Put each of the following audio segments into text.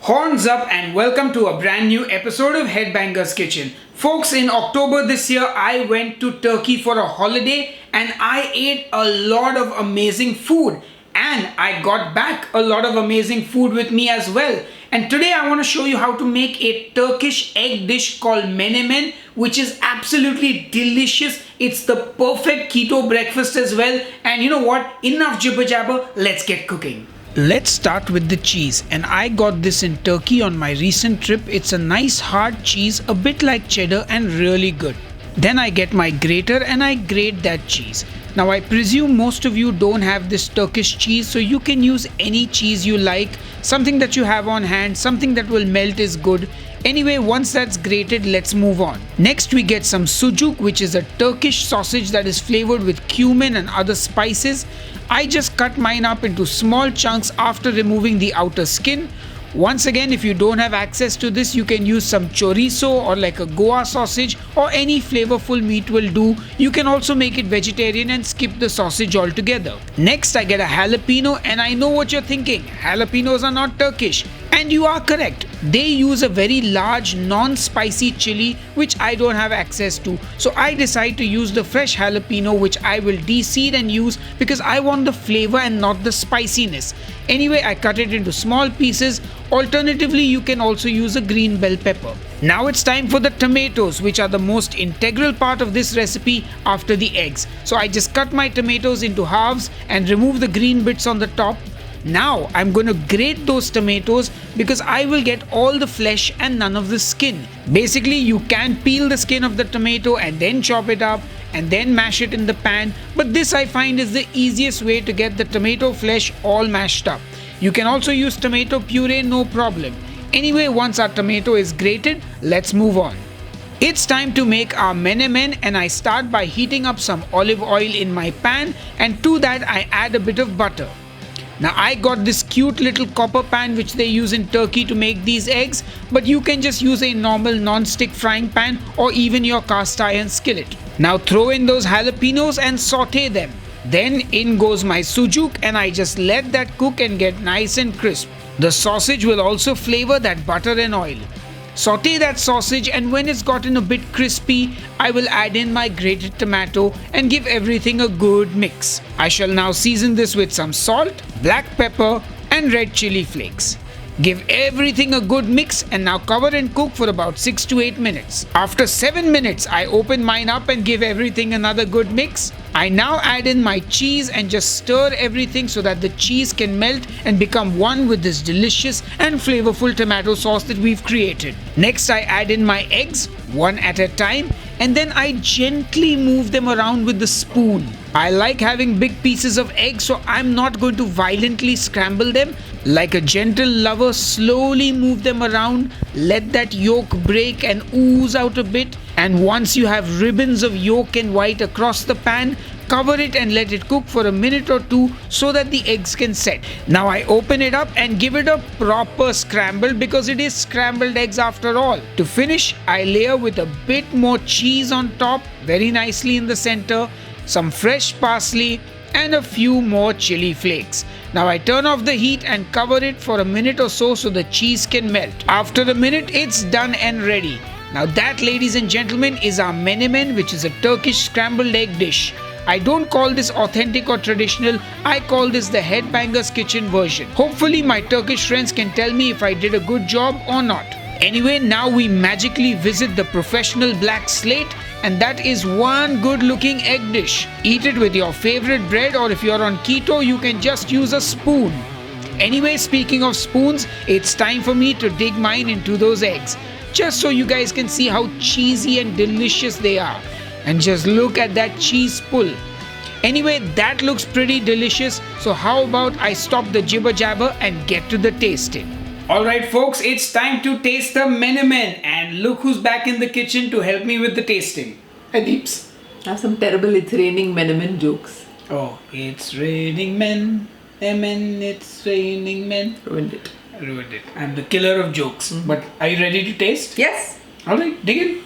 Horns up and welcome to a brand new episode of Headbangers Kitchen. Folks, in October this year, I went to Turkey for a holiday and I ate a lot of amazing food. And I got back a lot of amazing food with me as well. And today I want to show you how to make a Turkish egg dish called menemen, which is absolutely delicious. It's the perfect keto breakfast as well. And you know what? Enough jibber jabber, let's get cooking. Let's start with the cheese, and I got this in Turkey on my recent trip. It's a nice hard cheese, a bit like cheddar and really good. Then I get my grater and I grate that cheese. Now I presume most of you don't have this Turkish cheese, so you can use any cheese you like, something that you have on hand, something that will melt is good. Anyway, once that's grated, let's move on. Next we get some sucuk, which is a Turkish sausage that is flavored with cumin and other spices. I just cut mine up into small chunks after removing the outer skin. Once again, if you don't have access to this, you can use some chorizo or like a Goa sausage or any flavorful meat will do. You can also make it vegetarian and skip the sausage altogether. Next, I get a jalapeno, and I know what you're thinking. Jalapenos are not Turkish. And you are correct. They use a very large non-spicy chili which I don't have access to. So I decide to use the fresh jalapeno, which I will de-seed and use because I want the flavor and not the spiciness. Anyway, I cut it into small pieces. Alternatively, you can also use a green bell pepper. Now it's time for the tomatoes, which are the most integral part of this recipe after the eggs. So I just cut my tomatoes into halves and remove the green bits on the top. Now I'm going to grate those tomatoes because I will get all the flesh and none of the skin. Basically, you can peel the skin of the tomato and then chop it up and then mash it in the pan, but this I find is the easiest way to get the tomato flesh all mashed up. You can also use tomato puree, no problem. Anyway, once our tomato is grated, let's move on. It's time to make our menemen, and I start by heating up some olive oil in my pan, and to that I add a bit of butter. Now I got this cute little copper pan which they use in Turkey to make these eggs, but you can just use a normal non-stick frying pan or even your cast iron skillet. Now throw in those jalapenos and saute them. Then in goes my sucuk, and I just let that cook and get nice and crisp. The sausage will also flavor that butter and oil. Saute that sausage, and when it's gotten a bit crispy, I will add in my grated tomato and give everything a good mix. I shall now season this with some salt, black pepper and red chili flakes. Give everything a good mix and now cover and cook for about 6 to 8 minutes. After 7 minutes, I open mine up and give everything another good mix. I now add in my cheese and just stir everything so that the cheese can melt and become one with this delicious and flavorful tomato sauce that we've created. Next, I add in my eggs, one at a time, and then I gently move them around with the spoon. I like having big pieces of egg, so I'm not going to violently scramble them. Like a gentle lover, slowly move them around, let that yolk break and ooze out a bit, and once you have ribbons of yolk and white across the pan, cover it and let it cook for a minute or two so that the eggs can set. Now I open it up and give it a proper scramble because it is scrambled eggs after all. To finish, I layer with a bit more cheese on top, very nicely in the center, some fresh parsley and a few more chili flakes. Now I turn off the heat and cover it for a minute or so the cheese can melt. After a minute, it's done and ready. Now that, ladies and gentlemen, is our menemen, which is a Turkish scrambled egg dish. I don't call this authentic or traditional, I call this the Headbangers Kitchen version. Hopefully my Turkish friends can tell me if I did a good job or not. Anyway, now we magically visit the professional black slate, and that is one good looking egg dish. Eat it with your favorite bread, or if you're on keto, you can just use a spoon. Anyway, speaking of spoons, it's time for me to dig mine into those eggs, just so you guys can see how cheesy and delicious they are. And just look at that cheese pull. Anyway, that looks pretty delicious, so how about I stop the jibber jabber and get to the tasting. Alright folks, it's time to taste the menemen, and look who's back in the kitchen to help me with the tasting. Hi Deeps. I have some terrible "it's raining menemen" jokes. Oh, it's raining men, it's raining men. Ruined it. I'm the killer of jokes. But are you ready to taste? Yes. Alright, dig in.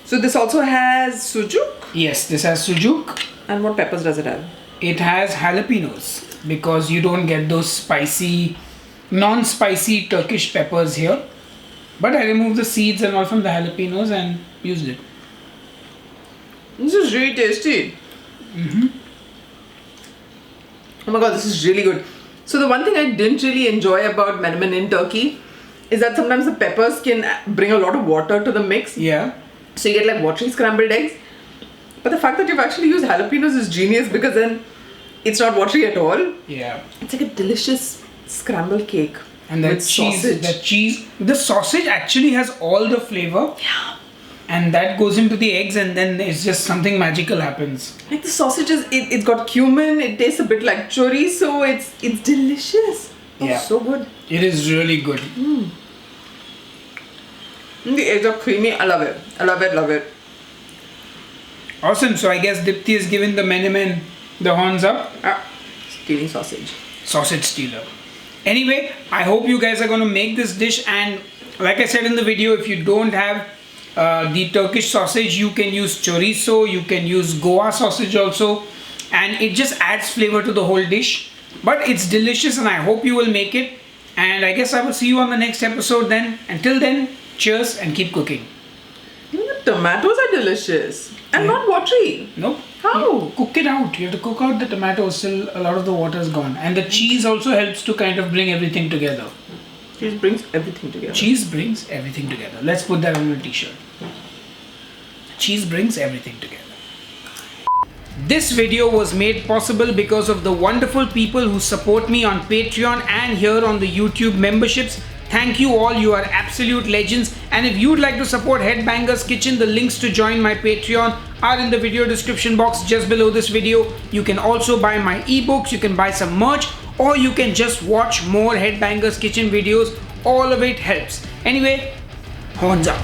So this also has sucuk. Yes, this has sucuk. And what peppers does it have? It has jalapenos because you don't get those spicy non-spicy Turkish peppers here. But I removed the seeds and all from the jalapenos and used it. This is really tasty. Oh my god, this is really good. So the one thing I didn't really enjoy about menemen in Turkey is that sometimes the peppers can bring a lot of water to the mix. Yeah. So you get like watery scrambled eggs. But the fact that you've actually used jalapenos is genius because then it's not watery at all. Yeah. It's like a delicious scrambled cake. And that with cheese, the sausage actually has all the flavor. Yeah. And that goes into the eggs, and then it's just something magical happens. Like the sausages, it's got cumin, it tastes a bit like chorizo, it's delicious. Oh, Yeah. so good. It is really good. And the eggs are creamy, I love it. I love it, love it. Awesome. So I guess Dipti has given the menemen the horns up. Stealing sausage. Sausage stealer. Anyway, I hope you guys are going to make this dish, and like I said in the video, if you don't have the Turkish sausage, you can use chorizo, you can use Goa sausage also, and it just adds flavor to the whole dish. But it's delicious, and I hope you will make it, and I guess I will see you on the next episode then. Until then, cheers and keep cooking. Even the tomatoes are delicious and not watery. Nope. How? You cook it out. You have to cook out the tomatoes till a lot of the water is gone. And the cheese also helps to kind of bring everything together. Cheese brings everything together. Cheese brings everything together. Let's put that on a t-shirt. Cheese brings everything together. This video was made possible because of the wonderful people who support me on Patreon and here on the YouTube memberships. Thank you all, you are absolute legends. And if you'd like to support Headbangers Kitchen, the links to join my Patreon are in the video description box just below this video. You can also buy my ebooks, you can buy some merch, or you can just watch more Headbangers Kitchen videos. All of it helps. Anyway, horns up.